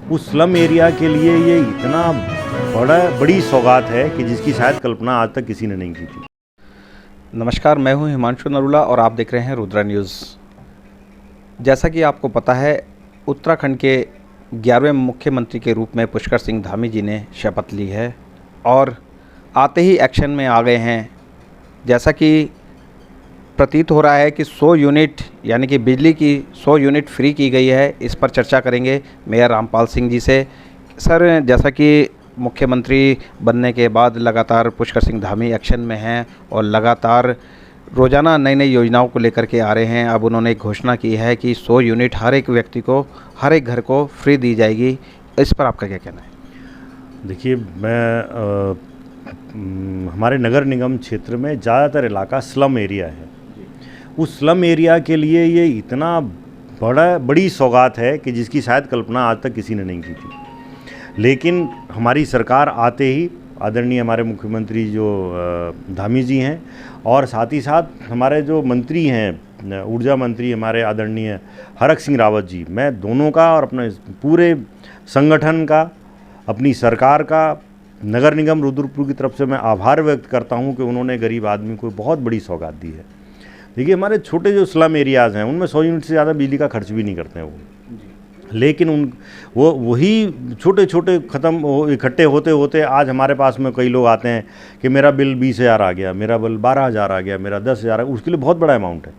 उस slum area के लिए ये इतना बड़ी सौगात है कि जिसकी शायद कल्पना आज तक किसी ने नहीं की थी। नमस्कार, मैं हूं हिमांशु नरूला और आप देख रहे हैं रुद्रा न्यूज़। जैसा कि आपको पता है, उत्तराखंड के 11वें मुख्यमंत्री के रूप में पुष्कर सिंह धामी जी ने शपथ ली है और आते ही एक्शन में आ गए हैं। जैसा कि प्रतीत हो रहा है कि 100 यूनिट यानी कि बिजली की 100 यूनिट फ्री की गई है। इस पर चर्चा करेंगे मेयर रामपाल सिंह जी से। सर, जैसा कि मुख्यमंत्री बनने के बाद लगातार पुष्कर सिंह धामी एक्शन में हैं और लगातार रोज़ाना नई नई योजनाओं को लेकर के आ रहे हैं। अब उन्होंने एक घोषणा की है कि 100 यूनिट हर एक व्यक्ति को, हर एक घर को फ्री दी जाएगी। इस पर आपका क्या कहना है? देखिए, हमारे नगर निगम क्षेत्र में ज़्यादातर इलाका स्लम एरिया है। उस स्लम एरिया के लिए ये इतना बड़ी सौगात है कि जिसकी शायद कल्पना आज तक किसी ने नहीं की थी। लेकिन हमारी सरकार आते ही आदरणीय हमारे मुख्यमंत्री जो धामी जी हैं और साथ ही साथ हमारे जो मंत्री हैं, ऊर्जा मंत्री हमारे आदरणीय हरक सिंह रावत जी, मैं दोनों का और अपने पूरे संगठन का, अपनी सरकार का, नगर निगम रुद्रपुर की तरफ से मैं आभार व्यक्त करता हूं कि उन्होंने गरीब आदमी को बहुत बड़ी सौगात दी है। देखिए, हमारे छोटे जो स्लम एरियाज़ हैं उनमें 100 यूनिट से ज़्यादा बिजली का खर्च भी नहीं करते हैं वो, लेकिन वही छोटे छोटे इकट्ठे होते होते आज हमारे पास में कई लोग आते हैं कि मेरा बिल 20,000 आ गया, मेरा बिल 12,000 आ गया, मेरा 10,000 आ गया। उसके लिए बहुत बड़ा अमाउंट है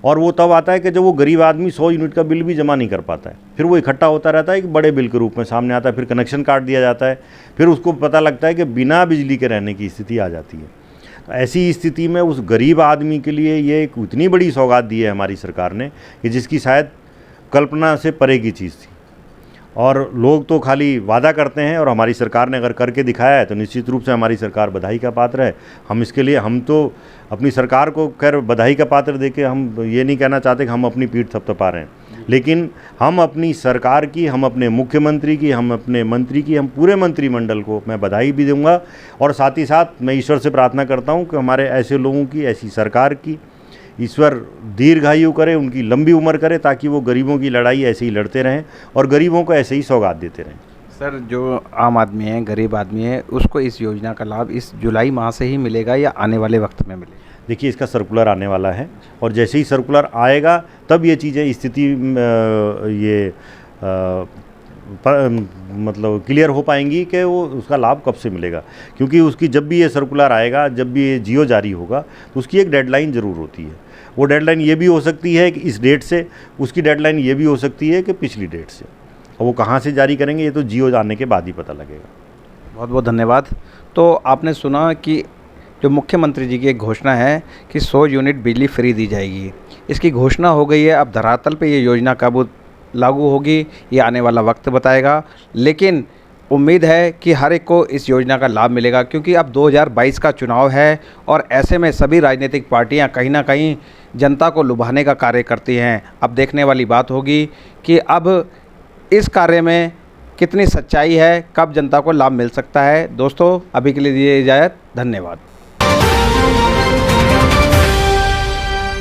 और वो तब आता है कि जब वो गरीब आदमी 100 यूनिट का बिल भी जमा नहीं कर पाता है। फिर वो इकट्ठा होता रहता है कि बड़े बिल के रूप में सामने आता है, फिर कनेक्शन काट दिया जाता है, फिर उसको पता लगता है कि बिना बिजली के रहने की स्थिति आ जाती है। तो ऐसी स्थिति में उस गरीब आदमी के लिए ये एक इतनी बड़ी सौगात दी है हमारी सरकार ने कि जिसकी शायद कल्पना से परे की चीज़ थी। और लोग तो खाली वादा करते हैं और हमारी सरकार ने अगर करके दिखाया है तो निश्चित रूप से हमारी सरकार बधाई का पात्र है। हम इसके लिए, हम तो अपनी सरकार को खैर बधाई का पात्र देके हम ये नहीं कहना चाहते कि हम अपनी पीठ थपथपा रहे हैं, लेकिन हम अपनी सरकार की, हम अपने मुख्यमंत्री की, हम अपने मंत्री की, हम पूरे मंत्रिमंडल को मैं बधाई भी दूंगा। और साथ ही साथ मैं ईश्वर से प्रार्थना करता हूँ कि हमारे ऐसे लोगों की, ऐसी सरकार की ईश्वर दीर्घायु करे, उनकी लंबी उम्र करे, ताकि वो गरीबों की लड़ाई ऐसे ही लड़ते रहें और गरीबों को ऐसे ही सौगात देते रहें। सर, जो आम आदमी है, गरीब आदमी है, उसको इस योजना का लाभ इस जुलाई माह से ही मिलेगा या आने वाले वक्त में मिलेगा? देखिए, इसका सर्कुलर आने वाला है और जैसे ही सर्कुलर आएगा तब ये चीज़ें स्थिति मतलब क्लियर हो पाएंगी कि वो उसका लाभ कब से मिलेगा। क्योंकि उसकी जब भी ये सर्कुलर आएगा, जब भी ये जियो जारी होगा, तो उसकी एक डेडलाइन ज़रूर होती है। वो डेडलाइन ये भी हो सकती है कि इस डेट से, उसकी डेडलाइन ये भी हो सकती है कि पिछली डेट से। और वो कहाँ से जारी करेंगे ये तो जियो जाने के बाद ही पता लगेगा। बहुत बहुत धन्यवाद। तो आपने सुना कि जो मुख्यमंत्री जी की एक घोषणा है कि 100 यूनिट बिजली फ्री दी जाएगी, इसकी घोषणा हो गई है। अब धरातल पे ये योजना कब लागू होगी ये आने वाला वक्त बताएगा, लेकिन उम्मीद है कि हर एक को इस योजना का लाभ मिलेगा। क्योंकि अब 2022 का चुनाव है और ऐसे में सभी राजनीतिक पार्टियां कहीं ना कहीं जनता को लुभाने का कार्य करती हैं। अब देखने वाली बात होगी कि अब इस कार्य में कितनी सच्चाई है, कब जनता को लाभ मिल सकता है। दोस्तों, अभी के लिए दीजिए इजाज़त। धन्यवाद।